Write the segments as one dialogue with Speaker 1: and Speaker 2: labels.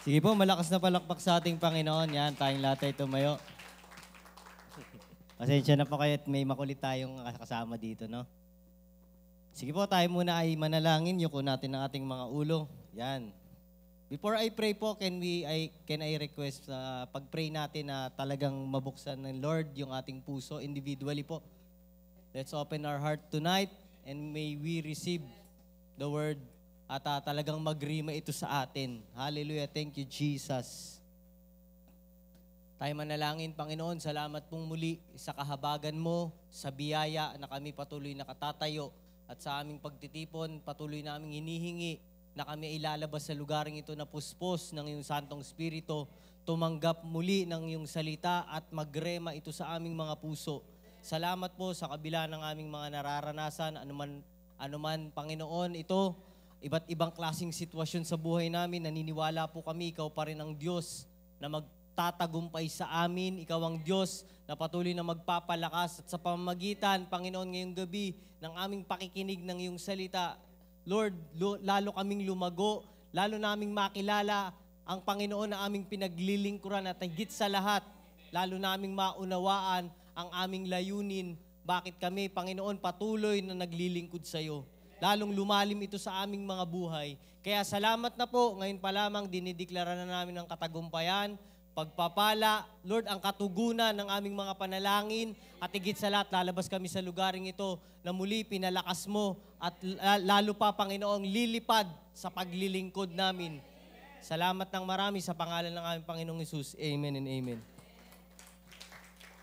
Speaker 1: Sige po, malakas na palakpak sa ating Panginoon. Yan, tayong lahat ay tumayo. Pasensya na po kayo at may makulit tayong kasama dito, no? Sige po, tayo muna ay manalangin. Yuko natin ang ating mga ulo. Yan. Before I pray po, can I request pag-pray natin na talagang mabuksan ng Lord yung ating puso individually po. Let's open our heart tonight and may we receive the word at talagang magrima ito sa atin. Hallelujah. Thank you, Jesus. Tayo manalangin, Panginoon, salamat pong muli sa kahabagan mo, sa biyaya na kami patuloy nakatatayo at sa aming pagtitipon, patuloy naming hinihingi na kami ilalabas sa lugaring ito na puspos ng iyong Santong Espiritu, tumanggap muli ng iyong salita at magrema ito sa aming mga puso. Salamat po sa kabila ng aming mga nararanasan, anuman Panginoon, ito, iba't ibang klaseng sitwasyon sa buhay namin, naniniwala po kami, ikaw pa rin ang Diyos na magtatagumpay sa amin. Ikaw ang Diyos na patuloy na magpapalakas at sa pamamagitan, Panginoon, ngayong gabi ng aming pakikinig ng iyong salita, Lord, lalo kaming lumago, lalo naming makilala ang Panginoon na aming pinaglilingkuran at higit sa lahat, lalo naming maunawaan ang aming layunin, bakit kami, Panginoon, patuloy na naglilingkod sa iyo. Lalong lumalim ito sa aming mga buhay. Kaya salamat na po, ngayon pa lamang dinideklara na namin ang katagumpayan, pagpapala, Lord, ang katugunan ng aming mga panalangin at higit sa lahat, lalabas kami sa lugaring ito na muli pinalakas mo at lalo pa, Panginoong, lilipad sa paglilingkod namin. Salamat ng marami sa pangalan ng aming Panginoong Hesus. Amen and amen.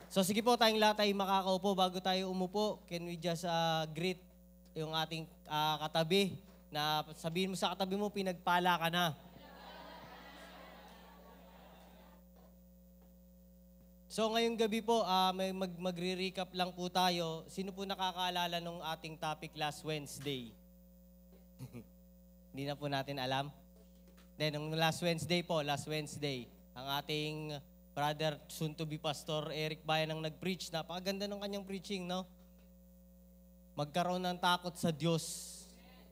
Speaker 1: So sige po, tayong lahat ay makakaupo. Bago tayo umupo, can we just greet yung ating katabi na sabihin mo sa katabi mo, pinagpala ka na. So ngayong gabi po, may magre-recap lang po tayo. Sino po nakakaalala nung ating topic last Wednesday? Hindi na po natin alam. Then, nung last Wednesday, ang ating brother, soon-to-be Pastor Eric Bayan ang nag-preach. Napakaganda ng kanyang preaching, no? Magkaroon ng takot sa Diyos,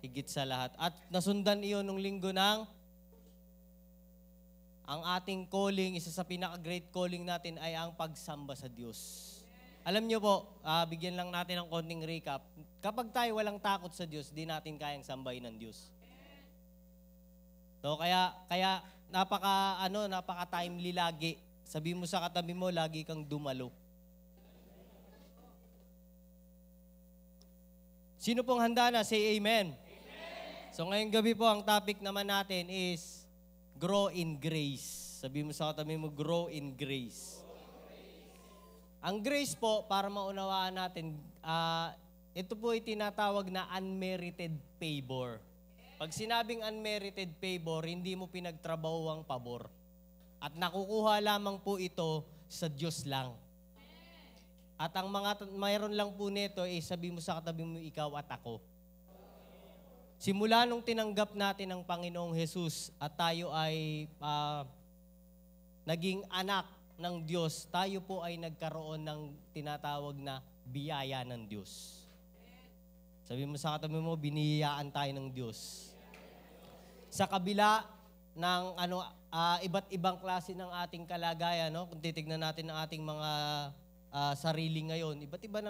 Speaker 1: higit sa lahat. At nasundan iyon nung linggo ng ang ating calling, isa sa pinaka-great calling natin ay ang pagsamba sa Diyos. Alam niyo po, bigyan lang natin ng konting recap. Kapag tayo walang takot sa Diyos, di natin kayang sambahin ng Diyos. So kaya napaka-timely lagi. Sabi mo sa katabi mo, lagi kang dumalo. Sino pong handa na? Say amen. Amen. So ngayong gabi po, ang topic naman natin is grow in grace. Sabi mo sa katabi mo, grow in grace. Ang grace po, para maunawaan natin, ito po ay tinatawag na unmerited favor. Pag sinabing unmerited favor, hindi mo pinagtrabaho ang pabor. At nakukuha lamang po ito sa Diyos lang. At ang mayroon lang po nito, sabi mo sa katabi mo, ikaw at ako. Simula nung tinanggap natin ang Panginoong Hesus at tayo ay naging anak ng Diyos, tayo po ay nagkaroon ng tinatawag na biyaya ng Diyos. Sabi mo sa katabi mo, biniyayaan tayo ng Diyos. Sa kabila ng iba't ibang klase ng ating kalagayan, no? Kung titignan natin ang ating mga sarili ngayon, iba't iba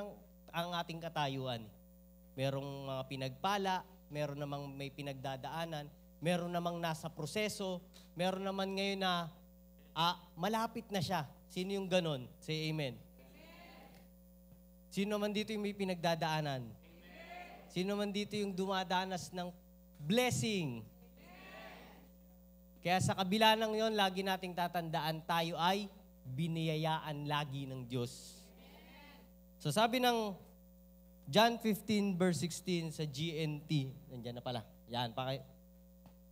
Speaker 1: ang ating katayuan. Merong mga pinagpala, meron namang may pinagdadaanan, meron namang nasa proseso, meron naman ngayon na malapit na siya. Sino yung ganon? Say amen. Sino man dito yung may pinagdadaanan? Sino man dito yung dumadanas ng blessing? Kaya sa kabila ng yon, lagi nating tatandaan, tayo ay biniyayaan lagi ng Diyos. So sabi ng John 15 verse 16 sa GNT, nandiyan na pala, yan,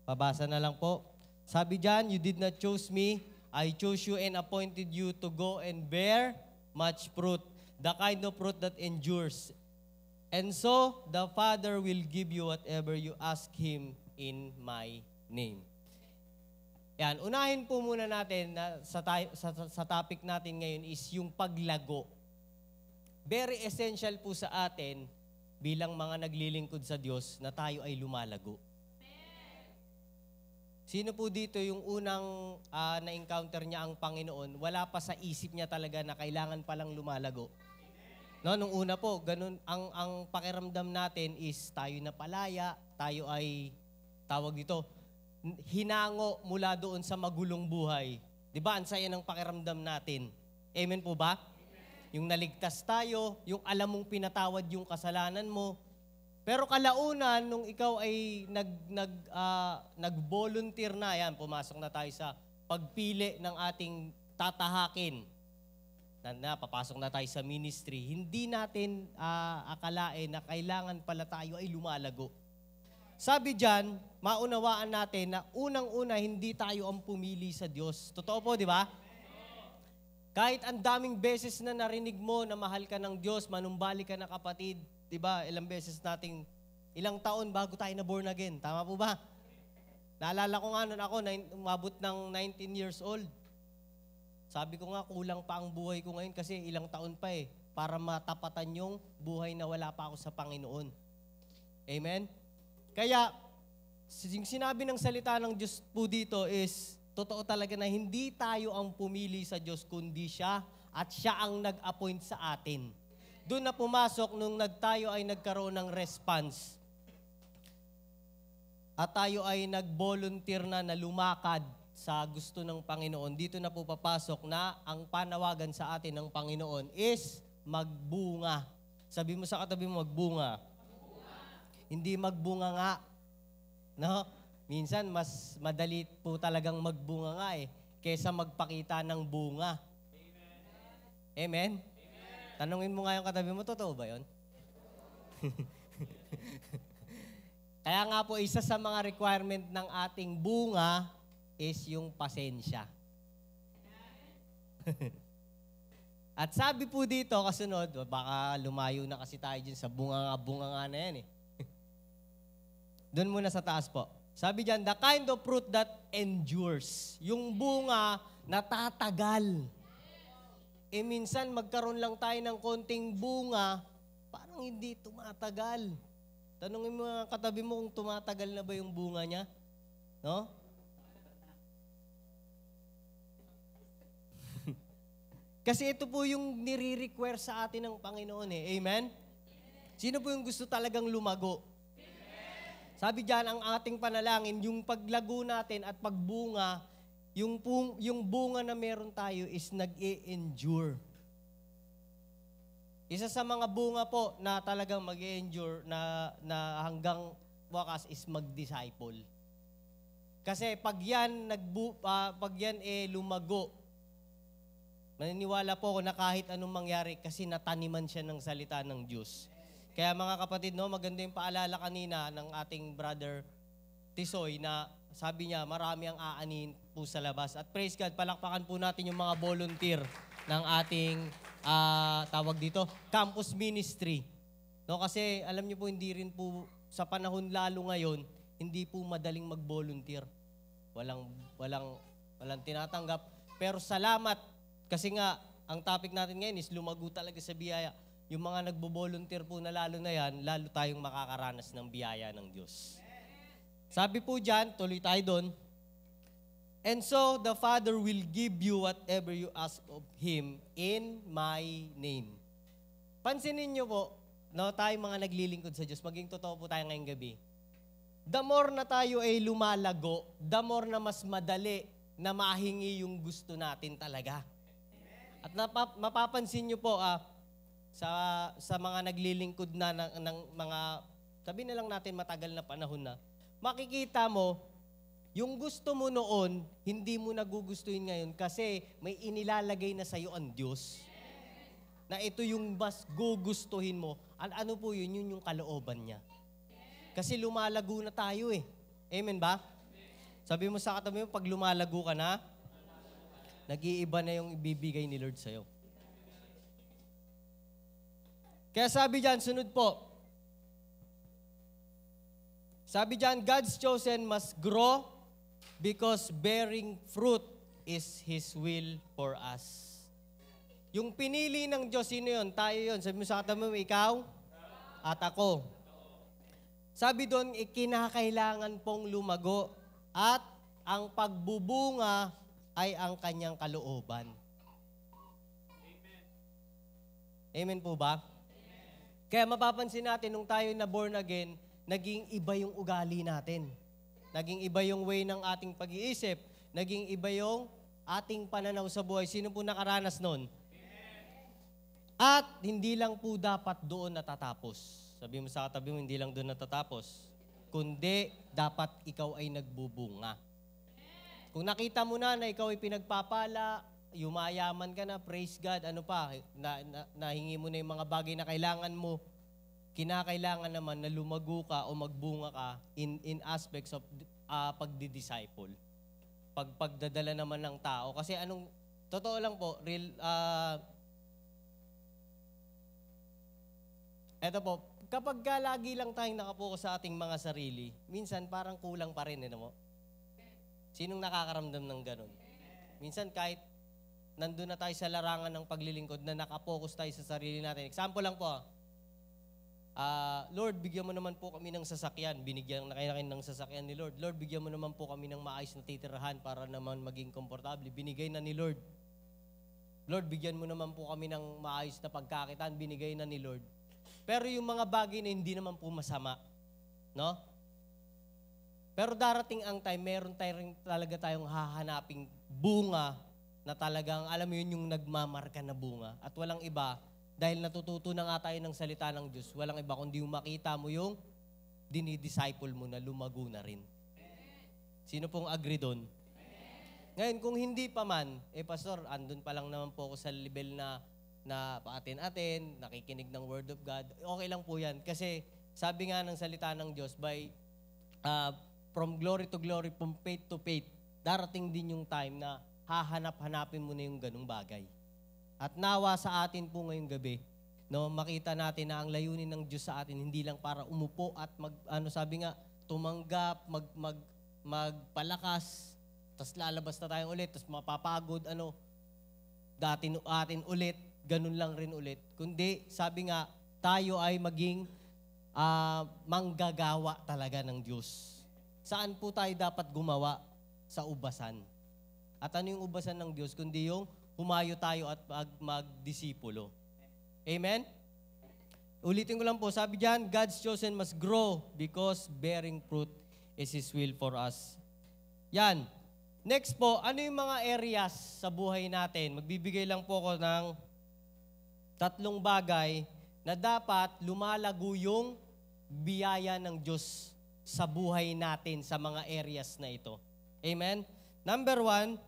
Speaker 1: pabasa na lang po. Sabi dyan, you did not choose me, I chose you and appointed you to go and bear much fruit, the kind of fruit that endures. And so, the Father will give you whatever you ask Him in my name. Yan, unahin po muna natin na sa topic natin ngayon is yung paglago. Very essential po sa atin bilang mga naglilingkod sa Diyos na tayo ay lumalago. Sino po dito yung unang na-encounter niya ang Panginoon, wala pa sa isip niya talaga na kailangan palang lumalago? No, nung una po, ganun, ang pakiramdam natin is tayo na palaya, tayo ay, tawag dito, hinango mula doon sa magulong buhay. Di ba? Ang saya ng pakiramdam natin. Amen po ba? Yung naligtas tayo, yung alam mong pinatawad yung kasalanan mo. Pero kalaunan, nung ikaw ay nag-volunteer na, yan, pumasok na tayo sa pagpili ng ating tatahakin. Papasok na tayo sa ministry. Hindi natin akalain na kailangan pala tayo ay lumalago. Sabi diyan, maunawaan natin na unang-una hindi tayo ang pumili sa Diyos. Totoo po, di ba? Kahit ang daming beses na narinig mo na mahal ka ng Diyos, manumbalik ka na kapatid, di ba? Ilang taon bago tayo na born again. Tama po ba? Naalala ko nga noon ako, umabot ng 19 years old. Sabi ko nga, kulang pa ang buhay ko ngayon kasi ilang taon pa para matapatan yung buhay na wala pa ako sa Panginoon. Amen? Kaya, yung sinabi ng salita ng Diyos po dito is, totoo talaga na hindi tayo ang pumili sa Diyos, kundi siya at siya ang nag-appoint sa atin. Doon na pumasok nung tayo ay nagkaroon ng response. At tayo ay nag-volunteer na lumakad sa gusto ng Panginoon. Dito na po papasok na ang panawagan sa atin ng Panginoon is magbunga. Sabi mo sa katabi mo, magbunga. Hindi magbunga nga. No? Minsan, mas madali po talagang magbunga nga kaysa magpakita ng bunga. Amen? Amen? Tanungin mo nga yung katabi mo, totoo ba yun? Kaya nga po, isa sa mga requirement ng ating bunga is yung pasensya. At sabi po dito, kasunod, baka lumayo na kasi tayo dyan sa bunga nga na yan Doon muna sa taas po. Sabi dyan, the kind of fruit that endures. Yung bunga na tatagal. Minsan magkaroon lang tayo ng konting bunga, parang hindi tumatagal. Tanungin mo mga katabi mo kung tumatagal na ba yung bunga niya. No? Kasi ito po yung nire-require sa atin ng Panginoon Amen? Sino po yung gusto talagang lumago? Sabi diyan, ang ating panalangin, yung paglago natin at pagbunga, yung bunga na meron tayo is nag-e-endure. Isa sa mga bunga po na talagang mag-e-endure na hanggang wakas is mag-disciple. Kasi pag yan lumago, maniniwala po ako na kahit anong mangyari kasi nataniman siya ng salita ng Diyos. Kaya mga kapatid, maganda yung paalala kanina ng ating brother Tisoy na sabi niya, marami ang aanin po sa labas. At praise God, palakpakan po natin yung mga volunteer ng ating, tawag dito, campus ministry. Kasi alam niyo po, hindi rin po sa panahon lalo ngayon, hindi po madaling mag-volunteer. Walang tinatanggap. Pero salamat, kasi nga, ang topic natin ngayon is lumago talaga sa biyaya. Yung mga nagbo-volunteer po na lalo na yan, lalo tayong makakaranas ng biyaya ng Diyos. Sabi po dyan, tuloy tayo doon, and so the Father will give you whatever you ask of Him in my name. Pansinin niyo po, tayong mga naglilingkod sa Diyos, maging totoo po tayo ngayong gabi. The more na tayo ay lumalago, the more na mas madali na mahingi yung gusto natin talaga. At mapapansin niyo po, sa mga naglilingkod na ng mga, sabi na lang natin matagal na panahon na, makikita mo, yung gusto mo noon, hindi mo nagugustuhin ngayon kasi may inilalagay na sa'yo ang Diyos. Na ito yung mas gugustuhin mo. Ano po yun? Yun yung kalooban niya. Kasi lumalago na tayo Amen ba? Sabi mo sa katabi mo, pag lumalago ka na, nag-iiba na yung ibibigay ni Lord sa'yo. Kaya sabi diyan, sunod po. Sabi diyan, God's chosen must grow because bearing fruit is His will for us. Yung pinili ng Diyos, sino yun? Tayo yun. Sabi mo sa katabi mo, ikaw at ako. Sabi doon, kinakailangan pong lumago at ang pagbubunga ay ang kanyang kalooban. Amen po ba? Kaya mapapansin natin, nung tayo na born again, naging iba yung ugali natin. Naging iba yung way ng ating pag-iisip. Naging iba yung ating pananaw sa buhay. Sino po nakaranas nun? At hindi lang po dapat doon natatapos. Sabi mo sa katabi mo, hindi lang doon natatapos. Kundi, dapat ikaw ay nagbubunga. Kung nakita mo na ikaw ay pinagpapala, yumayaman ka na, praise God, ano pa, nahingi mo na yung mga bagay na kailangan mo, kinakailangan naman na lumago ka o magbunga ka in aspects of pagdi-disciple. Pagdadala naman ng tao. Kasi totoo lang po, eto po, kapag lagi lang tayong nakapokus sa ating mga sarili, minsan parang kulang pa rin, mo. Sinong nakakaramdam ng ganun? Minsan kahit nandun na tayo sa larangan ng paglilingkod na nakapokus tayo sa sarili natin. Example lang po, Lord, bigyan mo naman po kami ng sasakyan. Binigyan na kayo ng sasakyan ni Lord. Lord, bigyan mo naman po kami ng maayos na titirahan para naman maging komportable. Binigay na ni Lord. Lord, bigyan mo naman po kami ng maayos na pagkakitaan. Binigay na ni Lord. Pero yung mga bagay na hindi naman po masama. No? Pero darating ang time, meron talaga tayong hahanaping bunga na talagang, alam mo yun, yung nagmamarka na bunga. At walang iba, dahil natututo na nga tayo ng salita ng Diyos, walang iba kundi yung makita mo yung dinidisciple mo na lumago na rin. Sino pong agree doon? Ngayon, kung hindi pa man, Pastor, andun pa lang naman po ako sa level na paatin-atin, nakikinig ng Word of God, okay lang po yan. Kasi sabi nga ng salita ng Diyos, from glory to glory, from faith to faith, darating din yung time na hahanap-hanapin mo na yung ganung bagay. At nawa sa atin po ngayong gabi, no, makita natin na ang layunin ng Diyos sa atin hindi lang para umupo at sabi nga, tumanggap, magpalakas, tapos lalabas na tayo ulit, tapos mapapagod, atin ulit, ganun lang rin ulit. Kundi, sabi nga, tayo ay maging manggagawa talaga ng Diyos. Saan po tayo dapat gumawa? Sa ubasan. At ano yung ubasan ng Diyos? Kundi yung humayo tayo at magdisipulo. Amen? Ulitin ko lang po, sabi diyan, God's chosen must grow because bearing fruit is His will for us. Yan. Next po, ano yung mga areas sa buhay natin? Magbibigay lang po ako ng 3 bagay na dapat lumalago yung biyaya ng Diyos sa buhay natin sa mga areas na ito. Amen? Number 1,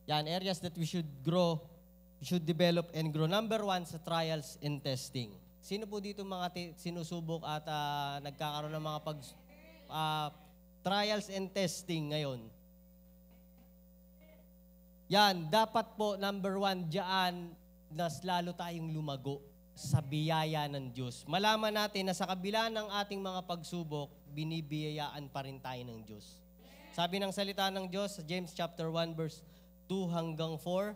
Speaker 1: yan, areas that we should grow, we should develop and grow. Number 1, sa trials and testing. Sino po dito mga sinusubok at nagkakaroon ng mga trials and testing ngayon? Yan, dapat po, number 1, diyan, nas lalo tayong lumago sa biyaya ng Diyos. Malaman natin na sa kabila ng ating mga pagsubok, binibiyayaan pa rin tayo ng Diyos. Sabi ng salita ng Diyos sa James chapter 1 verse 2 hanggang 4,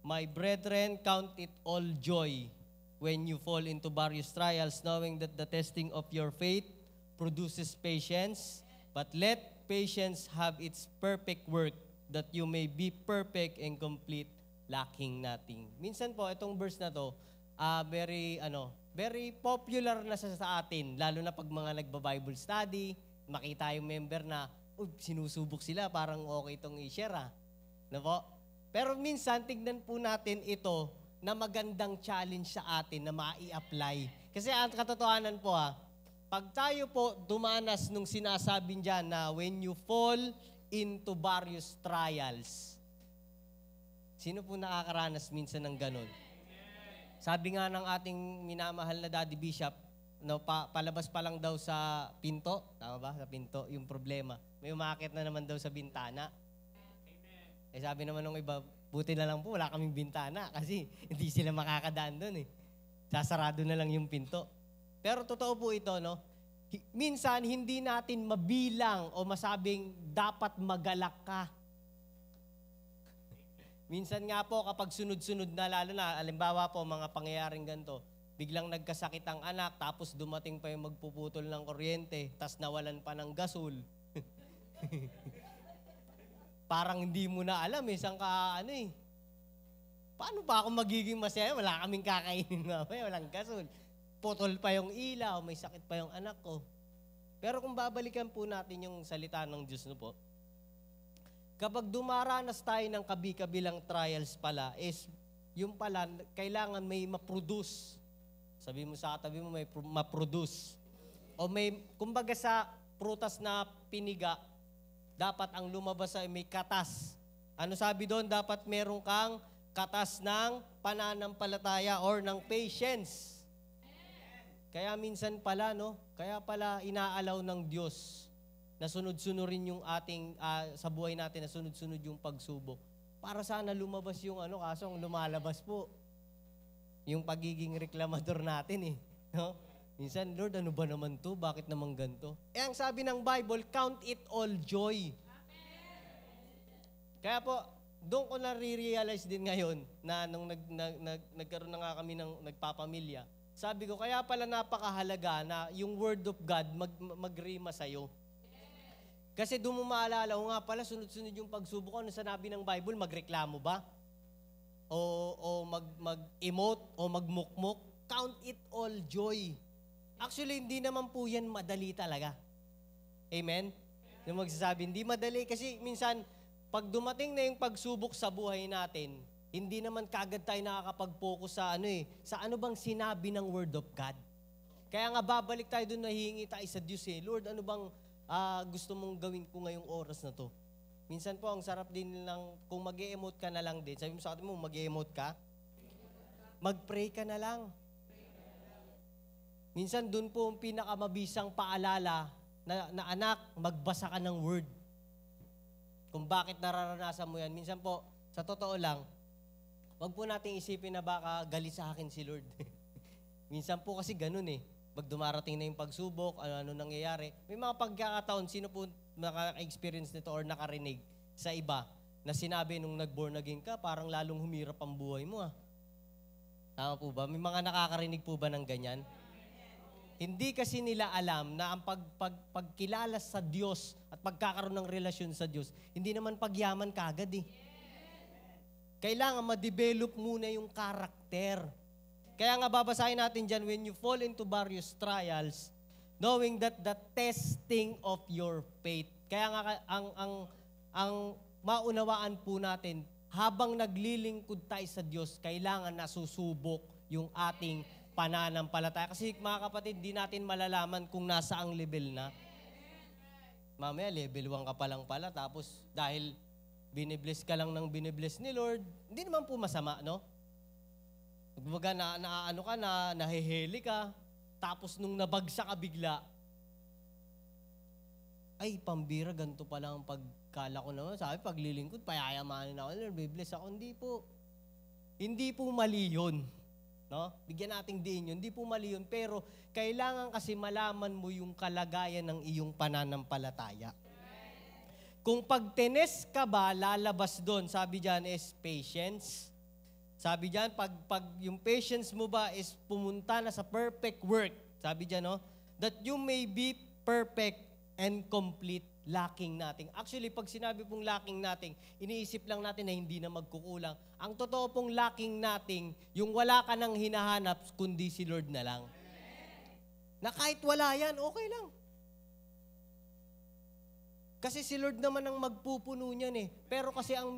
Speaker 1: My brethren, count it all joy when you fall into various trials, knowing that the testing of your faith produces patience, but let patience have its perfect work, that you may be perfect and complete, lacking nothing. Minsan po, itong verse na to, very popular na sa atin, lalo na pag mga nagba-Bible study, makita yung member na, sinusubok sila, parang okay itong i-share No po? Pero minsan, tignan po natin ito na magandang challenge sa atin na mai-apply. Kasi ang katotohanan po pag tayo po dumanas nung sinasabing dyan na when you fall into various trials, sino po nakakaranas minsan ng ganun? Sabi nga ng ating minamahal na Daddy Bishop, palabas pa lang daw sa pinto, tama ba? Sa pinto, yung problema. May umakit na naman daw sa bintana. Sabi naman ng iba, buti na lang po, wala kaming bintana kasi hindi sila makakadaan doon Sasarado na lang yung pinto. Pero totoo po ito, no? Minsan, hindi natin mabilang o masabing dapat magalak ka. Minsan nga po, kapag sunod-sunod na, lalo na, alimbawa po, mga pangyayaring ganito, biglang nagkasakit ang anak, tapos dumating pa yung magpuputol ng kuryente, tapos nawalan pa ng gasol. Parang hindi mo na alam saan ka, paano pa ako magiging masaya? Wala kaming kakainin mamaya, walang gasol. Putol pa yung ilaw, may sakit pa yung anak ko. Pero kung babalikan po natin yung salita ng Diyos, no po, kapag dumaranas tayo ng kabi-kabilang trials pala, is yung pala, kailangan may ma-produce. Sabi mo sa katabi mo, may ma-produce. O may, kumbaga sa prutas na piniga, dapat ang lumabas ay may katas. Ano sabi doon? Dapat meron kang katas ng pananampalataya or ng patience. Kaya minsan pala, kaya pala inaalaw ng Diyos na sunod-sunurin yung ating, sa buhay natin, na sunod-sunod yung pagsubok. Para sana lumabas yung kaso ang lumalabas po. Yung pagiging reklamador natin no? Minsan, Lord, ano ba naman to? Bakit naman ganito? Ang sabi ng Bible, count it all joy. Kaya po, doon ko na-realize din ngayon na nung nagkaroon na nga kami ng nagpapamilya, sabi ko, kaya pala napakahalaga na yung Word of God magrima sa'yo. Kasi doon mo maalala, nga pala, sunod-sunod yung pagsubok. Ano sinabi ng Bible, magreklamo ba? O mag-emote, o magmukmuk, count it all joy. Actually, hindi naman po yan madali talaga. Amen? Yung magsasabi, hindi madali kasi minsan, pag dumating na yung pagsubok sa buhay natin, hindi naman kagad tayo nakakapag-focus sa sa ano bang sinabi ng Word of God. Kaya nga babalik tayo doon, nahihingi tayo sa Diyos Lord, ano bang gusto mong gawin ko ngayong oras na to? Minsan po, ang sarap din lang, kung mag-e-emote ka na lang din, sabi mo sa atin mo, mag-e-emote ka, mag-pray ka na lang. Minsan doon po ang pinakamabisang paalala na anak, magbasa ka ng word. Kung bakit nararanasan mo yan. Minsan po, sa totoo lang, wag po nating isipin na baka galit sa akin si Lord. Minsan po kasi ganun Pag dumarating na yung pagsubok, ano nangyayari. May mga pagkakataon, sino po naka-experience nito or nakarinig sa iba na sinabi nung nag-born again ka, parang lalong humirap ang buhay mo Tama po ba? May mga nakakarinig po ba ng ganyan? Hindi kasi nila alam na ang pagkilala sa Diyos at pagkakaroon ng relasyon sa Diyos, hindi naman pagyaman kagad Kailangan ma-develop muna yung karakter. Kaya nga babasahin natin dyan, when you fall into various trials, knowing that the testing of your faith. Kaya nga ang maunawaan po natin, habang naglilingkod tayo sa Diyos, kailangan nasusubok yung ating pananampalataya. Kasi mga kapatid, di natin malalaman kung nasa ang level na. Mamaya, level 1 ka pa lang pala, tapos dahil binibless ka lang ng binibless ni Lord, hindi naman po masama, no? Kumbaga nahihili ka, tapos nung nabagsak ka bigla, ay, pambira, ganito pala ang pagkala ko naman. Sabi, paglilingkod, payayamanin ako, Lord, bibless ako. Hindi po. Hindi po mali yun. No? Bigyan nating diin yun. Hindi po mali yun. Pero kailangan kasi malaman mo yung kalagayan ng iyong pananampalataya. Kung pagtenes ka ba, lalabas doon, sabi dyan is patience. Sabi dyan, pag yung patience mo ba is pumunta na sa perfect work, sabi dyan, that you may be perfect and complete, lacking natin. Actually, pag sinabi pong lacking natin, iniisip lang natin na hindi na magkukulang. Ang totoo pong lacking natin, yung wala ka nang hinahanap, kundi si Lord na lang. Na kahit wala yan, okay lang. Kasi si Lord naman ang magpupuno niyan Pero kasi ang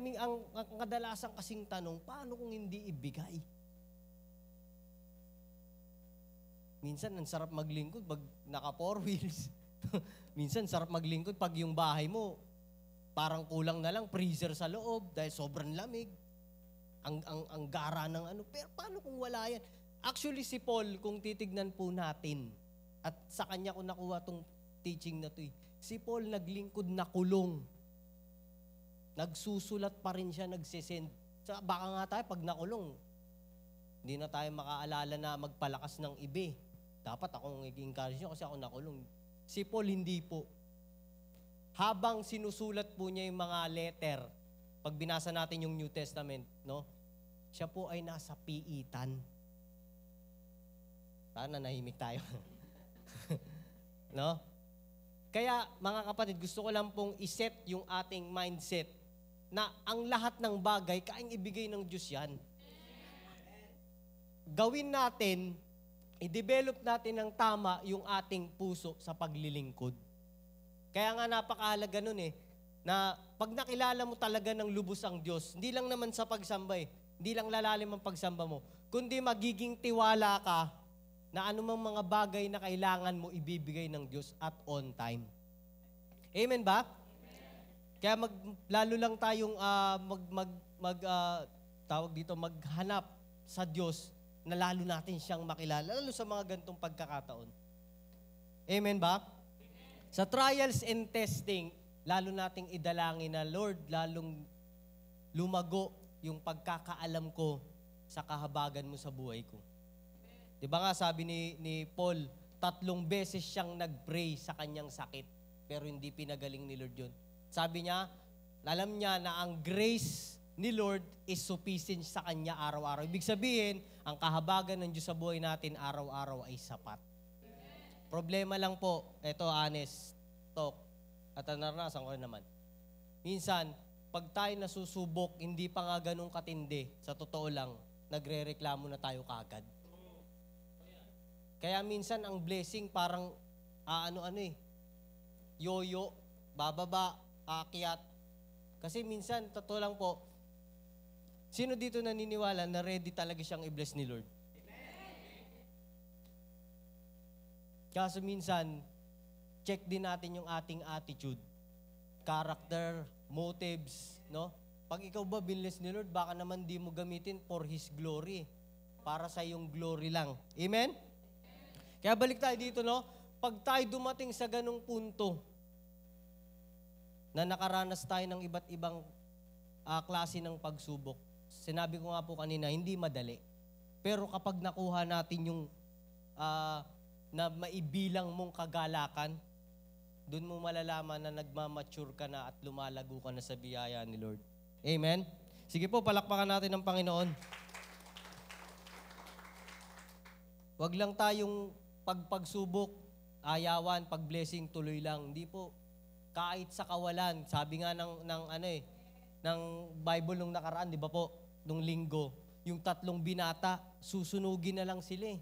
Speaker 1: kadalasan kasing tanong, paano kung hindi ibigay? Minsan, ang sarap maglingkod pag naka 4 wheels. Minsan, sarap maglingkod pag yung bahay mo, parang kulang na lang, freezer sa loob dahil sobrang lamig. Ang gara ng Pero paano kung wala yan? Actually, si Paul, kung titignan po natin, at sa kanya ko nakuha tong teaching na to si Paul naglingkod na kulong. Nagsusulat pa rin siya, nagsisend. Baka nga tayo, pag nakulong, hindi na tayo makaalala na magpalakas ng ibe. Dapat akong i-encourage nyo kasi ako nakulong. Si Paul, hindi po. Habang sinusulat po niya yung mga letter, pag binasa natin yung New Testament, siya po ay nasa piitan. Sana nahimik tayo. No? Kaya mga kapatid, gusto ko lang pong iset yung ating mindset na ang lahat ng bagay, kaing ibigay ng Diyos yan. Gawin natin, i-develop natin ng tama yung ating puso sa paglilingkod. Kaya nga napakahalaga nun na pag nakilala mo talaga ng lubos ang Diyos, hindi lang naman sa pagsamba hindi lang lalalim ang pagsamba mo, kundi magiging tiwala ka na anumang mga bagay na kailangan mo ibibigay ng Diyos at on time. Amen ba? Amen. Kaya lalo lang tayong maghanap sa Diyos na lalo natin siyang makilala, lalo sa mga gantong pagkakataon. Amen ba? Amen. Sa trials and testing, lalo nating idalangin na, Lord, lalong lumago yung pagkakaalam ko sa kahabagan mo sa buhay ko. Diba nga sabi ni Paul, 3 beses siyang nag-pray sa kanyang sakit, pero hindi pinagaling ni Lord yun. Sabi niya, alam niya na ang grace ni Lord is sufficient sa kanya araw-araw. Ibig sabihin, ang kahabagan ng Diyos sa buhay natin araw-araw ay sapat. Problema lang po, eto honest talk, at naranasan ko rin naman. Minsan, pag tayo nasusubok, hindi pa nga ganun katindi, sa totoo lang, nagre-reklamo na tayo kagad. Kaya minsan ang blessing parang yoyo, bababa, aakyat. Kasi minsan, totoo lang po, sino dito naniniwala na ready talaga siyang i-bless ni Lord? Kaso minsan, check din natin yung ating attitude, character, motives, no? Pag ikaw ba binless ni Lord, baka naman di mo gamitin for His glory. Para sa iyong glory lang. Amen? Kaya balik tayo dito, no? Pag tayo dumating sa ganung punto na nakaranas tayo ng iba't ibang klase ng pagsubok, sinabi ko nga po kanina, hindi madali. Pero kapag nakuha natin yung na maibilang mong kagalakan, doon mo malalaman na nagmamature ka na at lumalago ka na sa biyaya ni Lord. Amen? Sige po, palakpakan natin ng Panginoon. Huwag lang tayong pagsubok, ayawan, pag-blessing, tuloy lang. Hindi po. Kahit sa kawalan, sabi nga ng Bible nung nakaraan, di ba po, nung linggo, yung 3 binata, susunugin na lang sila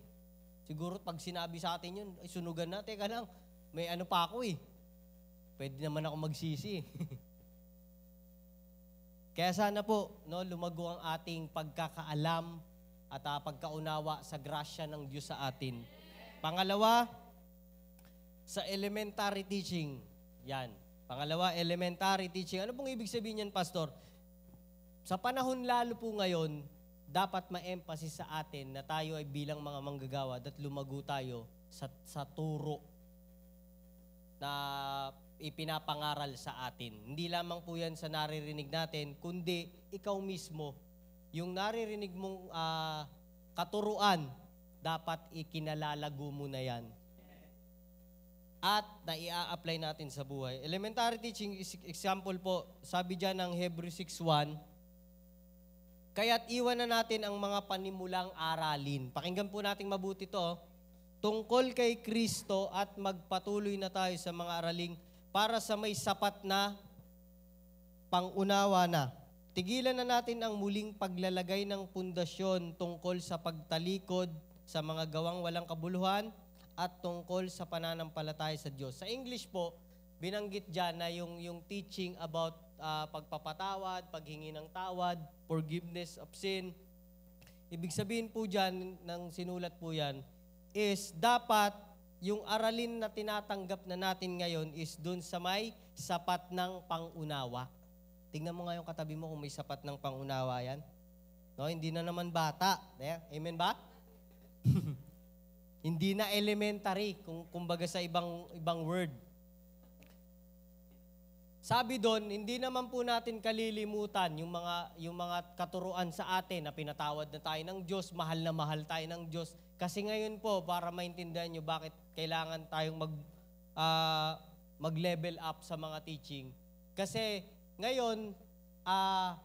Speaker 1: Siguro pag sinabi sa atin yun, ay sunugan na, teka lang, may pa ako Pwede naman ako magsisi Kaya sana po, no, lumago ang ating pagkakaalam at pagkaunawa sa grasya ng Diyos sa atin. Pangalawa, sa elementary teaching. Yan. Pangalawa, elementary teaching. Ano pong ibig sabihin yan, Pastor? Sa panahon lalo po ngayon, dapat ma-emphasis sa atin na tayo ay bilang mga manggagawa at lumago tayo sa turo na ipinapangaral sa atin. Hindi lamang po yan sa naririnig natin, kundi ikaw mismo, yung naririnig mong katuruan, dapat ikinalalago mo na yan. At naia-apply natin sa buhay. Elementary teaching example po, sabi dyan ng Hebrews 6:1, kaya't iwan na natin ang mga panimulang aralin. Pakinggan po nating mabuti to. Tungkol kay Kristo at magpatuloy na tayo sa mga araling para sa may sapat na pangunawa na. Tigilan na natin ang muling paglalagay ng pundasyon tungkol sa pagtalikod sa mga gawang walang kabuluhan at tungkol sa pananampalataya sa Diyos. Sa English po, binanggit dyan na yung teaching about pagpapatawad, paghingi ng tawad, forgiveness of sin. Ibig sabihin po dyan, ng sinulat po yan, is dapat yung aralin na tinatanggap na natin ngayon is dun sa may sapat ng pangunawa. Tingnan mo nga yung katabi mo kung may sapat ng pangunawa yan. No, hindi na naman bata. Amen ba? Hindi na elementary, kumbaga sa ibang word. Sabi doon, hindi naman po natin kalilimutan yung mga katuruan sa atin na pinatawad na tayo ng Diyos, mahal na mahal tayo ng Diyos. Kasi ngayon po, para maintindihan nyo bakit kailangan tayong mag-level up sa mga teaching. Kasi ngayon,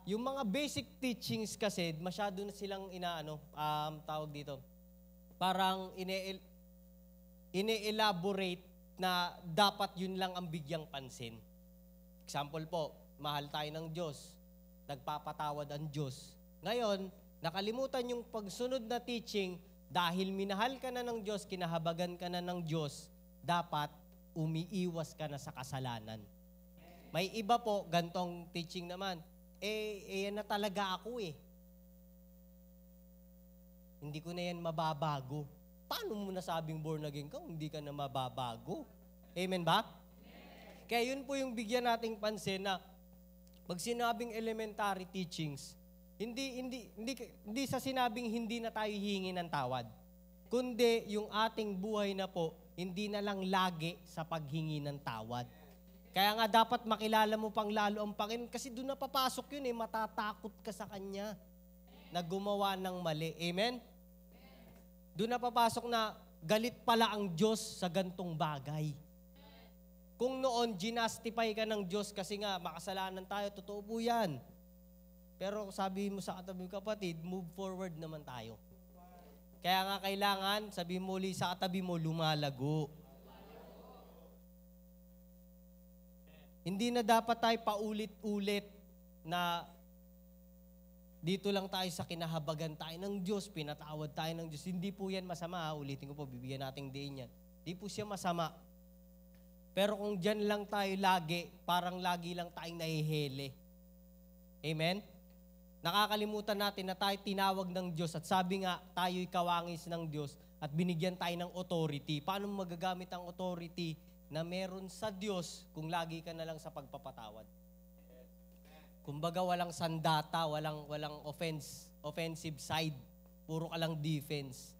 Speaker 1: yung mga basic teachings kasi, masyado na silang tawag dito, parang ine-elaborate na dapat yun lang ang bigyang pansin. Example po, mahal tayo ng Diyos, nagpapatawad ang Diyos. Ngayon, nakalimutan yung pagsunod na teaching, dahil minahal ka na ng Diyos, kinahabagan ka na ng Diyos, dapat umiiwas ka na sa kasalanan. May iba po, gantong teaching naman, yan na talaga ako eh. Hindi ko na yan mababago. Paano mo nasabing born again ka kung hindi ka na mababago? Amen ba? Amen. Kaya yun po yung bigyan nating pansin na pag sinabing elementary teachings, hindi sa sinabing hindi na tayo hihingi ng tawad. Kundi yung ating buhay na po, hindi na lang lagi sa paghingi ng tawad. Kaya nga dapat makilala mo pang lalo ang Panginoon kasi doon na papasok yun eh, matatakot ka sa Kanya na gumawa ng mali. Amen? Doon na papasok na galit pala ang Diyos sa gantong bagay. Kung noon, ginastify ka ng Diyos kasi nga makasalanan tayo, totoo po yan. Pero sabi mo sa katabi mo, kapatid, move forward naman tayo. Kaya nga kailangan, sabi mo ulit sa katabi mo, lumalago. Hindi na dapat tayo paulit-ulit na dito lang tayo sa kinahabagan tayo ng Diyos, pinatawad tayo ng Diyos. Hindi po yan masama. Ulitin ko po, bibigyan nating diin yan. Hindi po siya masama. Pero kung dyan lang tayo lagi, parang lagi lang tayong nahihili. Amen? Nakakalimutan natin na tayo tinawag ng Diyos at sabi nga, tayo'y kawangis ng Diyos at binigyan tayo ng authority. Paano magagamit ang authority na meron sa Diyos kung lagi ka na lang sa pagpapatawad? Kumbaga walang sandata, walang offensive side. Puro ka lang defense.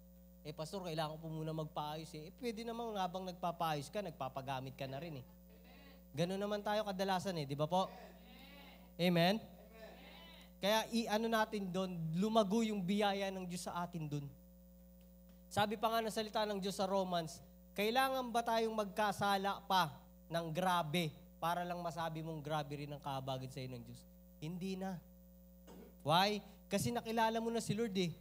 Speaker 1: Pastor, kailangan ko po muna magpaayos eh. Pwede naman habang nagpapaayos ka, nagpapagamit ka na rin eh. Ganun naman tayo kadalasan eh, di ba po? Amen? Kaya i-ano natin doon, lumago yung biyaya ng Diyos sa atin doon. Sabi pa nga ng salita ng Diyos sa Romans, kailangan ba tayong magkasala pa ng grabe para lang masabi mong grabe rin ang kahabagan sa iyo ng Diyos? Hindi na. Why? Kasi nakilala mo na si Lord eh.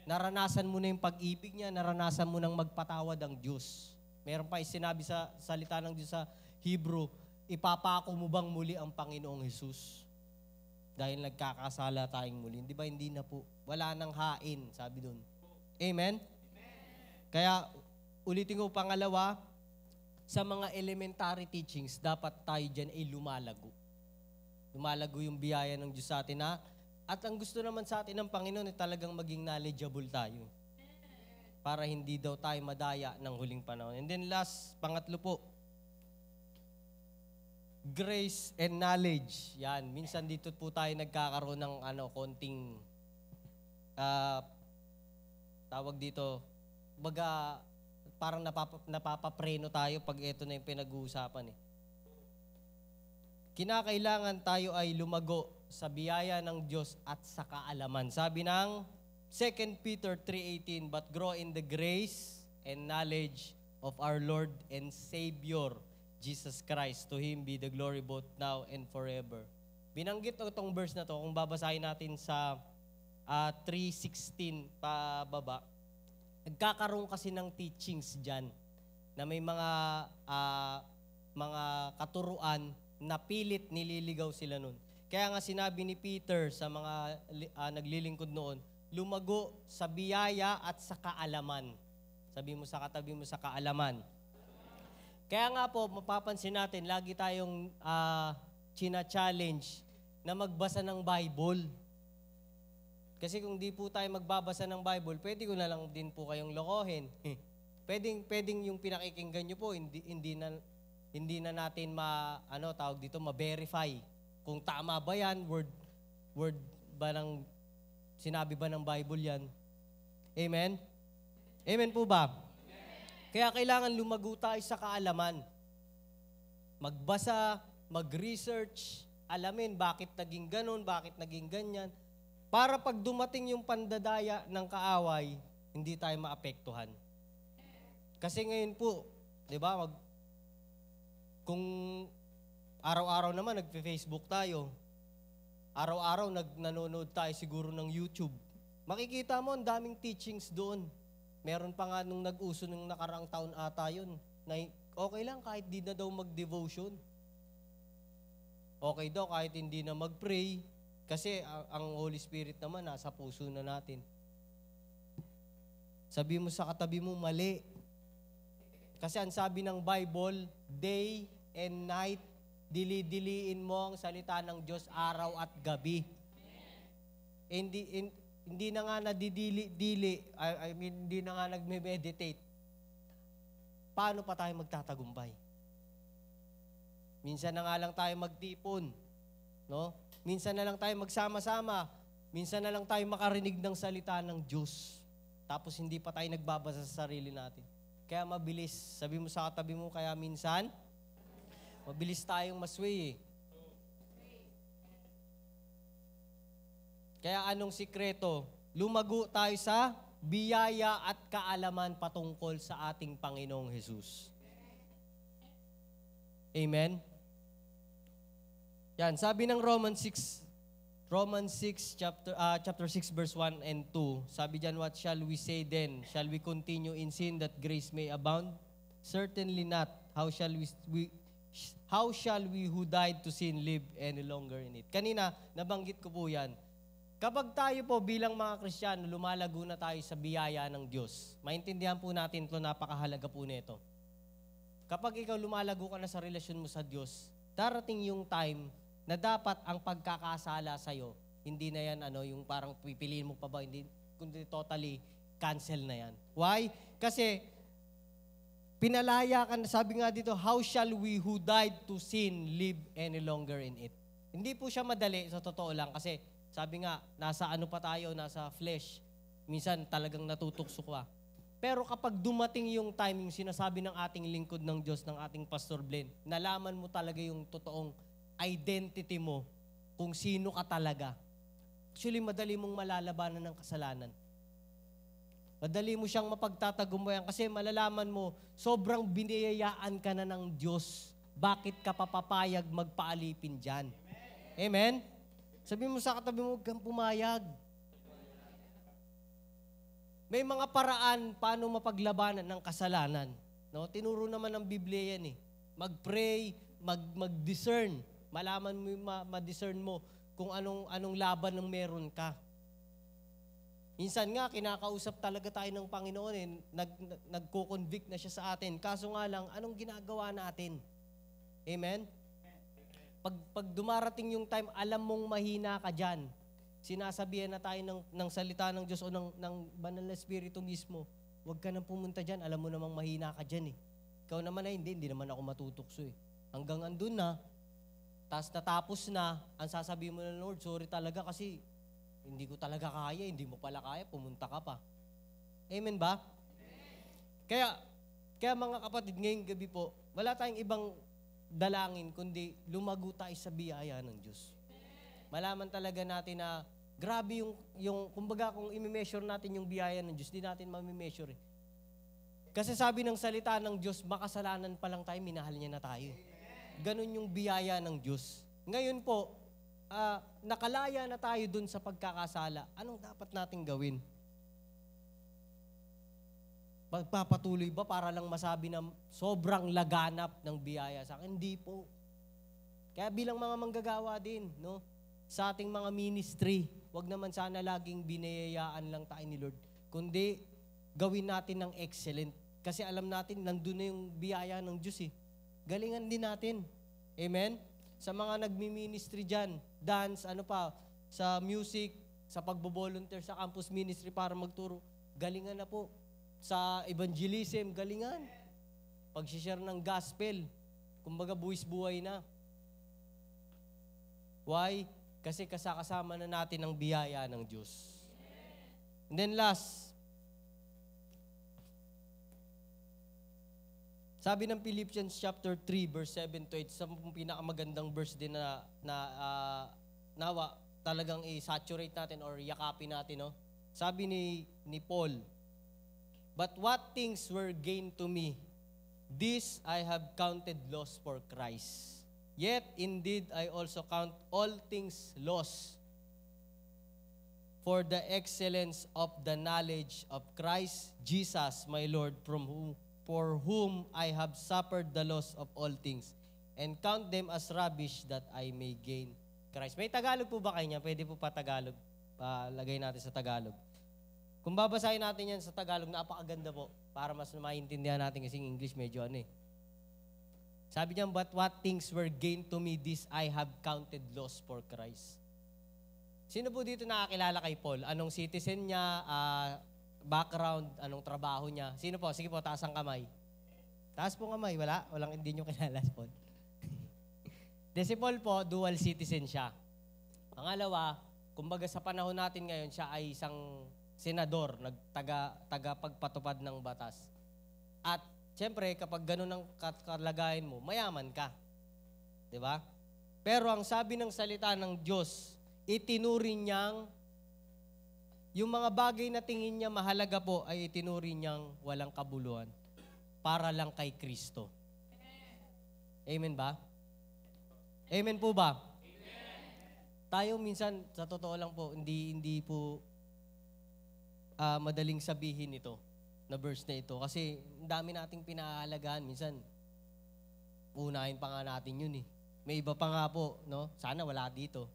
Speaker 1: Naranasan mo na yung pag-ibig niya, naranasan mo nang magpatawad ang Diyos. Meron pa sinabi sa salita ng Diyos sa Hebrew, ipapako mo bang muli ang Panginoong Jesus? Dahil nagkakasala tayong muli. Di ba hindi na po? Wala nang hain, sabi doon. Amen? Kaya, ulitin ko pangalawa, sa mga elementary teachings, dapat tayo dyan ay lumalago. Lumalago yung biyaya ng Diyos sa atin, ha? At ang gusto naman sa atin ng Panginoon ay talagang maging knowledgeable tayo. Para hindi daw tayo madaya ng huling panahon. And then last, pangatlo po, grace and knowledge. Yan, minsan dito po tayo nagkakaroon ng konting tawag dito, baga parang napapapreno tayo pag ito na yung pinag-uusapan eh. Kinakailangan tayo ay lumago sa biyaya ng Diyos at sa kaalaman. Sabi ng 2 Peter 3:18, but grow in the grace and knowledge of our Lord and Savior, Jesus Christ. To Him be the glory both now and forever. Binanggit itong verse na to, kung babasahin natin sa 3:16 pababa, nagkakaroon kasi ng teachings dyan na may mga katuruan na pilit nililigaw sila nun. Kaya nga sinabi ni Peter sa mga naglilingkod noon, lumago sa biyaya at sa kaalaman. Sabi mo sa katabi mo sa kaalaman. Kaya nga po, mapapansin natin, lagi tayong china-challenge na magbasa ng Bible. Kasi kung di po tayo magbabasa ng Bible, pwede ko na lang din po kayong lokohin. Pwedeng yung pinakikinggan nyo po, hindi na natin ma-verify. Kung tama ba yan, word ba ng, sinabi ba ng Bible yan? Amen? Amen po ba? Amen. Kaya kailangan lumago tayo sa kaalaman. Magbasa, mag-research, alamin bakit naging ganun, bakit naging ganyan. Para pag dumating yung pandadaya ng kaaway, hindi tayo maapektuhan. Kasi ngayon po, di ba, kung araw-araw naman nagpe-Facebook tayo, araw-araw nanonood tayo siguro ng YouTube, makikita mo ang daming teachings doon
Speaker 2: Meron pa nga nung nag-uso nung nakaraang taon ata yun, na okay lang kahit di na daw mag-devotion. Okay daw kahit hindi na mag-pray, kasi ang Holy Spirit naman nasa puso na natin. Sabi mo sa katabi mo, mali. Kasi ang sabi ng Bible, day and night, dili-diliin mo ang salita ng Diyos araw at gabi. Hindi na nga nadidili-dili, hindi na nga nagme-meditate. Paano pa tayo magtatagumpay? Minsan na nga lang tayo magtipon, no? Minsan na lang tayo magsama-sama. Minsan na lang tayo makarinig ng salita ng Diyos. Tapos hindi pa tayo nagbabasa sa sarili natin. Kaya mabilis. Sabi mo sa katabi mo, kaya minsan, mabilis tayong masway eh. Kaya anong sikreto? Lumago tayo sa biyaya at kaalaman patungkol sa ating Panginoong Hesus. Amen? Yan, sabi ng Romans 6 chapter 6 verse 1 and 2. Sabi diyan, what shall we say then? Shall we continue in sin that grace may abound? Certainly not. How shall we who died to sin live any longer in it? Kanina nabanggit ko po 'yan. Kapag tayo po bilang mga Kristiyano lumalago na tayo sa biyaya ng Diyos. Maintindihan po natin 'to, napakahalaga po nito. Kapag ikaw lumalago ka na sa relasyon mo sa Diyos, darating yung time na dapat ang pagkakasala sa'yo, hindi na yan yung parang pipiliin mo pa ba, hindi, kundi totally cancel na yan. Why? Kasi pinalaya ka na, sabi nga dito, how shall we who died to sin live any longer in it? Hindi po siya madali, sa totoo lang, kasi sabi nga, nasa pa tayo, nasa flesh. Minsan talagang natutukso ka. Pero kapag dumating yung time, yung sinasabi ng ating lingkod ng Diyos, ng ating Pastor Blen, nalaman mo talaga yung totoong identity mo, kung sino ka talaga. Actually, madali mong malalabanan ng kasalanan. Madali mo siyang mapagtatagumpayan kasi malalaman mo, sobrang biniyayaan ka na ng Diyos. Bakit ka papapayag magpaalipin dyan? Amen? Sabi mo sa katabi mo, huwag kang pumayag. May mga paraan paano mapaglabanan ng kasalanan. No? Tinuro naman ng Biblia yan eh. Mag-pray, mag-discern. Malaman mo, ma-discern mo kung anong laban ng meron ka. Minsan nga, kinakausap talaga tayo ng Panginoon eh. Nagko-convict na siya sa atin. Kaso nga lang, anong ginagawa natin? Amen? Pag dumarating yung time, alam mong mahina ka dyan. Sinasabihan na tayo ng salita ng Diyos o ng Banal na Espiritu mismo. Huwag ka nang pumunta dyan. Alam mo namang mahina ka dyan eh. Ikaw naman ay hindi naman ako matutukso eh. Hanggang andun na, tapos natapos na, ang sasabihin mo na, Lord, sorry talaga kasi hindi ko talaga kaya, hindi mo pala kaya, pumunta ka pa. Amen ba? Amen. Kaya mga kapatid, ngayong gabi po, wala tayong ibang dalangin, kundi lumago tayo sa biyaya ng Diyos. Malaman talaga natin na grabe yung kumbaga kung i-measure natin yung biyaya ng Diyos, di natin ma-measure eh. Kasi sabi ng salita ng Diyos, makasalanan pa lang tayo, minahal niya na tayo. Ganon yung biyaya ng Diyos. Ngayon po, nakalaya na tayo dun sa pagkakasala. Anong dapat nating gawin? Magpapatuloy ba para lang masabi na sobrang laganap ng biyaya sa akin? Hindi po. Kaya bilang mga manggagawa din, no? Sa ating mga ministry, wag naman sana laging binayayaan lang tayo ni Lord, kundi gawin natin ng excellent. Kasi alam natin, nandun na yung biyaya ng Diyos eh. Galingan din natin. Amen? Sa mga nagmi-ministry dyan, dance, sa music, sa pagbo-volunteer sa campus ministry para magturo, galingan na po. Sa evangelism, galingan. Pag-share ng gospel, kumbaga buwis-buhay na. Why? Kasi kasama na natin ang biyaya ng Diyos. And then last, sabi ng Philippians chapter 3 verse 7 to 8, sa pinakamagandang verse din na nawa talagang i-saturate natin or yakapin natin, no? Sabi ni Paul, but what things were gain to me, this I have counted loss for Christ. Yet indeed I also count all things loss for the excellence of the knowledge of Christ Jesus, my Lord, for whom I have suffered the loss of all things, and count them as rubbish that I may gain Christ. May Tagalog po ba kayo niya? Pwede po pa Tagalog. Lagay natin sa Tagalog. Kung babasahin natin yan sa Tagalog, napakaganda po. Para mas maintindihan natin kasi English medyo ano eh. Sabi niya, but what things were gained to me, this I have counted loss for Christ. Sino po dito nakakilala kay Paul? Anong citizen niya, background, anong trabaho niya? Sino po? Sige po, taas ang kamay. Taas po kamay, wala? Walang hindi niyo kilala si Paul. Si Paul po, dual citizen siya. Pangalawa, kumbaga sa panahon natin ngayon, siya ay isang senador, tagapagpatupad ng batas. At siyempre, kapag ganun ang kalagayan mo, mayaman ka. Di ba? Pero ang sabi ng salita ng Diyos, itinuring niyang, yung mga bagay na tingin niya mahalaga po, ay itinuring niyang walang kabuluhan para lang kay Kristo. Amen ba? Amen po ba? Amen. Tayo minsan, sa totoo lang po, hindi po madaling sabihin ito, na verse na ito. Kasi ang dami nating pinahalagaan. Minsan, unahin pa nga natin yun eh. May iba pa nga po, no? Sana wala dito.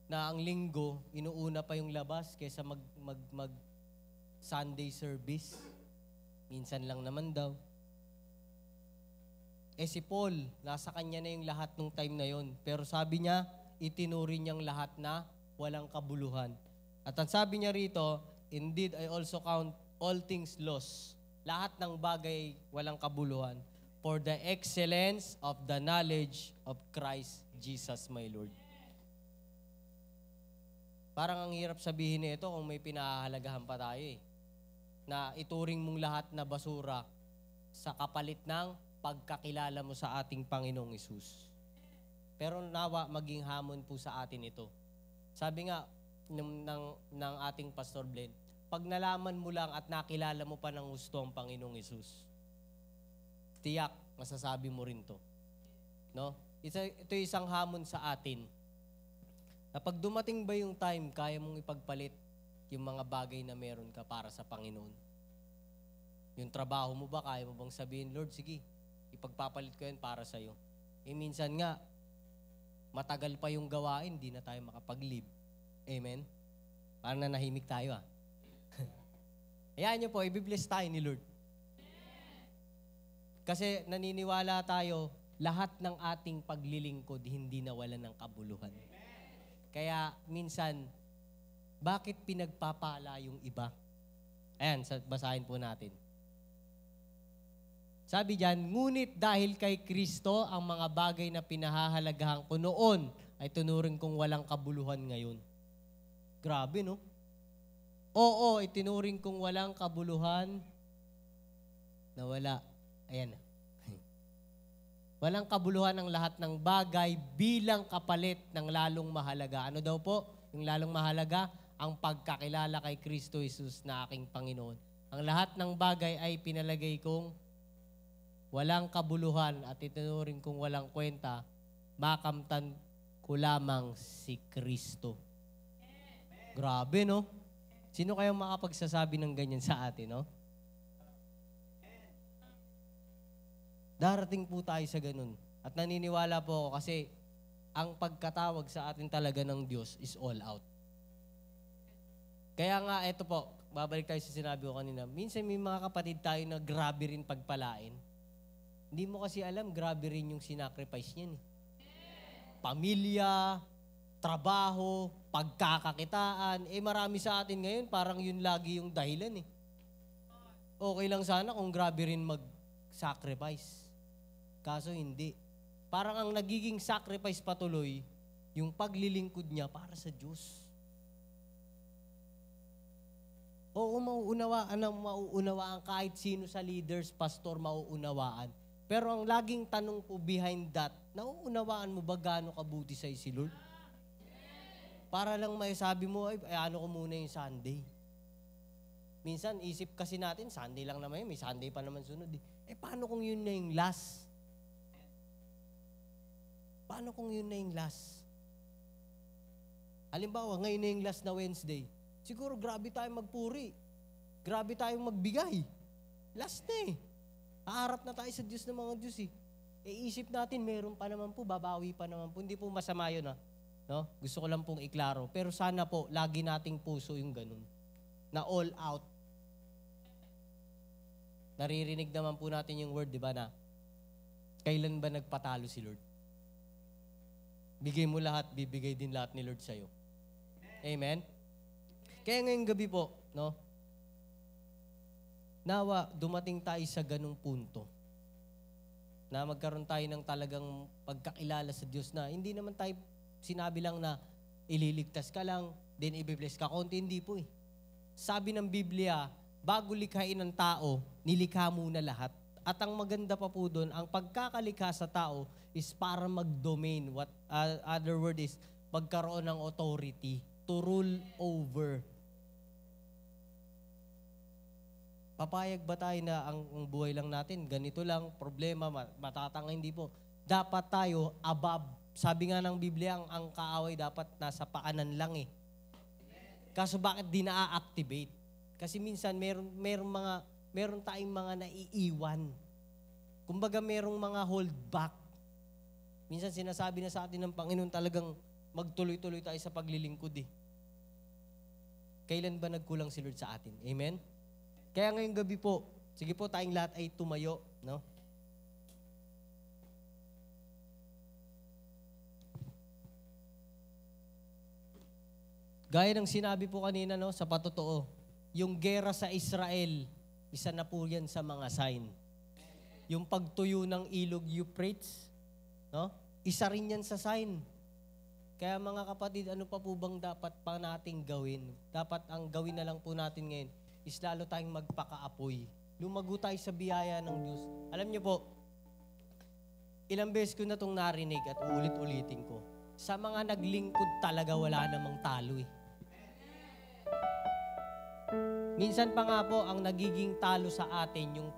Speaker 2: Na ang linggo, inuuna pa yung labas kaysa mag Sunday service. Minsan lang naman daw. Si Paul, nasa kanya na yung lahat ng time na yon. Pero sabi niya, itinuri niyang lahat na walang kabuluhan. At ang sabi niya rito, indeed, I also count all things lost. Lahat ng bagay walang kabuluhan. For the excellence of the knowledge of Christ Jesus, my Lord. Parang ang hirap sabihin nito kung may pinahahalagahan pa tayo eh. Na ituring mong lahat na basura sa kapalit ng pagkakilala mo sa ating Panginoong Hesus. Pero nawa maging hamon po sa atin ito. Sabi nga ng ating Pastor Glenn, pag nalaman mo lang at nakilala mo pa ng gusto ang Panginoong Hesus, tiyak, masasabi mo rin to. No? Ito isang hamon sa atin. Na pag dumating ba yung time, kaya mong ipagpalit yung mga bagay na meron ka para sa Panginoon? Yung trabaho mo ba, kaya mo bang sabihin, Lord, sige, ipagpapalit ko yan para sa'yo. Minsan nga, matagal pa yung gawain, di na tayo makapag-live. Amen? Parang nanahimik tayo ah. Hayaan niyo po, i-bless tayo ni Lord. Kasi naniniwala tayo, lahat ng ating paglilingkod hindi nawalan ng kabuluhan. Kaya minsan, bakit pinagpapala yung iba? Ayan, basahin po natin. Sabi diyan, ngunit dahil kay Kristo, ang mga bagay na pinahahalagahan ko noon ay tunuring kong walang kabuluhan ngayon. Grabe, no? Oo, itinuring kong walang kabuluhan na wala. Ayan. Walang kabuluhan ang lahat ng bagay bilang kapalit ng lalong mahalaga. Ano daw po? Yung lalong mahalaga, ang pagkakilala kay Kristo Jesus na aking Panginoon. Ang lahat ng bagay ay pinalagay kong walang kabuluhan at itinuring kong walang kwenta, makamtan ko lamang si Kristo. Grabe, no? Sino kayang makapagsasabi ng ganyan sa atin, no? Darating po tayo sa ganun. At naniniwala po ako kasi ang pagkatawag sa atin talaga ng Diyos is all out. Kaya nga, eto po, babalik tayo sa sinabi ko kanina. Minsan may mga kapatid tayo na grabe rin pagpalain. Hindi mo kasi alam, grabe rin yung sinacrifice niyan. Pamilya, trabaho, pagkakakitaan. Marami sa atin ngayon, parang yun lagi yung dahilan eh. Okay lang sana kung grabe rin mag-sacrifice. Kaso hindi. Parang ang nagiging sacrifice patuloy, yung paglilingkod niya para sa Diyos. Oo, mauunawaan kahit sino sa leaders, pastor, mauunawaan. Pero ang laging tanong po behind that, nauunawaan mo ba gaano kabuti sa'yo si Lord? Para lang may sabi mo, ano ko muna yung Sunday. Minsan, isip kasi natin, Sunday lang naman yun, may Sunday pa naman sunod. Paano kung yun na yung last? Paano kung yun na yung last? Halimbawa, ngayon na yung last na Wednesday. Siguro grabe tayong magpuri. Grabe tayong magbigay. Last na eh. Haharap na tayo sa Diyos ng mga Diyos eh. Isip natin, meron pa naman po, babawi pa naman po. Hindi po masama yun ha. No? Gusto ko lang pong iklaro. Pero sana po, lagi nating puso yung ganun. Na all out. Naririnig naman po natin yung word, di ba na, kailan ba nagpatalo si Lord? Bigay mo lahat, bibigay din lahat ni Lord sa'yo. Amen? Kaya ngayong gabi po, no? Nawa, dumating tayo sa ganung punto na magkaroon tayo ng talagang pagkakilala sa Diyos na hindi naman tayo sinabi lang na ililigtas ka lang, then i-bless ka. Konti hindi po eh. Sabi ng Biblia, bago likhain ng tao, nilikha muna lahat. At ang maganda pa po doon, ang pagkakalikha sa tao is para mag-domain. What other word is, magkaroon ng authority to rule over. Papayag ba tayo na ang buhay lang natin, ganito lang, problema, matatanga, hindi po. Dapat tayo above. Sabi nga ng Biblia, ang kaaway dapat nasa paanan lang eh. Kaso bakit di na-activate? Kasi minsan meron tayong mga naiiwan. Kumbaga merong mga hold back. Minsan sinasabi na sa atin ng Panginoon talagang magtuloy-tuloy tayo sa paglilingkod eh. Kailan ba nagkulang si Lord sa atin? Amen? Kaya ngayong gabi po, sige po tayong lahat ay tumayo, no? Gaya ng sinabi po kanina, no, sa patotoo, yung gera sa Israel, isa na po yan sa mga sign. Yung pagtuyo ng ilog Euphrates, no? Isa rin yan sa sign. Kaya mga kapatid, ano pa po bang dapat pa nating gawin? Dapat ang gawin na lang po natin ngayon is lalo tayong magpakaapoy. Lumago tayo sa biyaya ng Diyos. Alam niyo po, ilang beses ko na itong narinig at ulit-ulitin ko. Sa mga naglingkod talaga wala namang talo eh. Minsan pa nga po, ang nagiging talo sa atin yung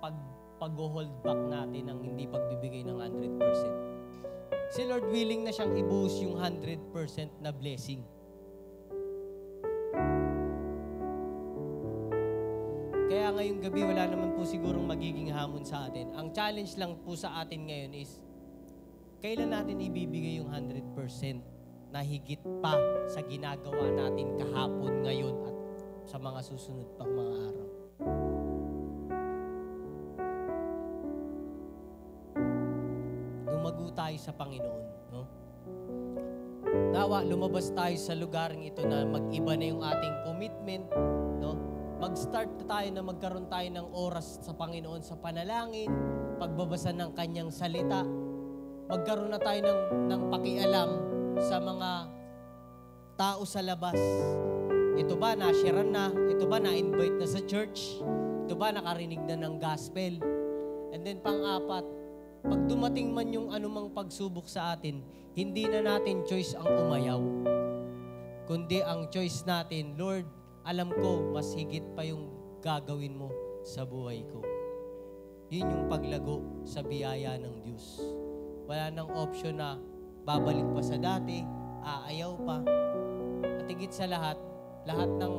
Speaker 2: pag-hold back natin ng hindi pagbibigay ng 100%. Si Lord willing na siyang ibuhos yung 100% na blessing. Kaya ngayong gabi, wala naman po sigurong magiging hamon sa atin. Ang challenge lang po sa atin ngayon is, kailan natin ibibigay yung 100% na higit pa sa ginagawa natin kahapon, ngayon, at sa mga susunod pang mga araw. Lumago tayo sa Panginoon, no? Nawa, lumabas tayo sa lugaring ito na mag-iba na yung ating commitment, no? Mag-start na tayo na magkaroon tayo ng oras sa Panginoon sa panalangin, pagbabasa ng Kanyang salita, magkaroon na tayo ng pakialam sa mga tao sa labas. Ito ba, na-sharean na? Ito ba, na-invite na sa church? Ito ba, nakarinig na ng gospel? And then pang-apat, pag dumating man yung anumang pagsubok sa atin, hindi na natin choice ang umayaw. Kundi ang choice natin, Lord, alam ko, mas higit pa yung gagawin mo sa buhay ko. Yun yung paglago sa biyaya ng Diyos. Wala nang option na babalik pa sa dati, aayaw pa. At higit sa lahat ng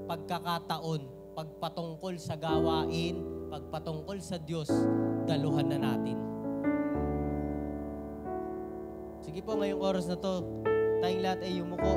Speaker 2: pagkakataon, pagpatungkol sa gawain, pagpatungkol sa Diyos, daluhan na natin. Sige po, ngayong oras na to, tayong lahat ay yumuko.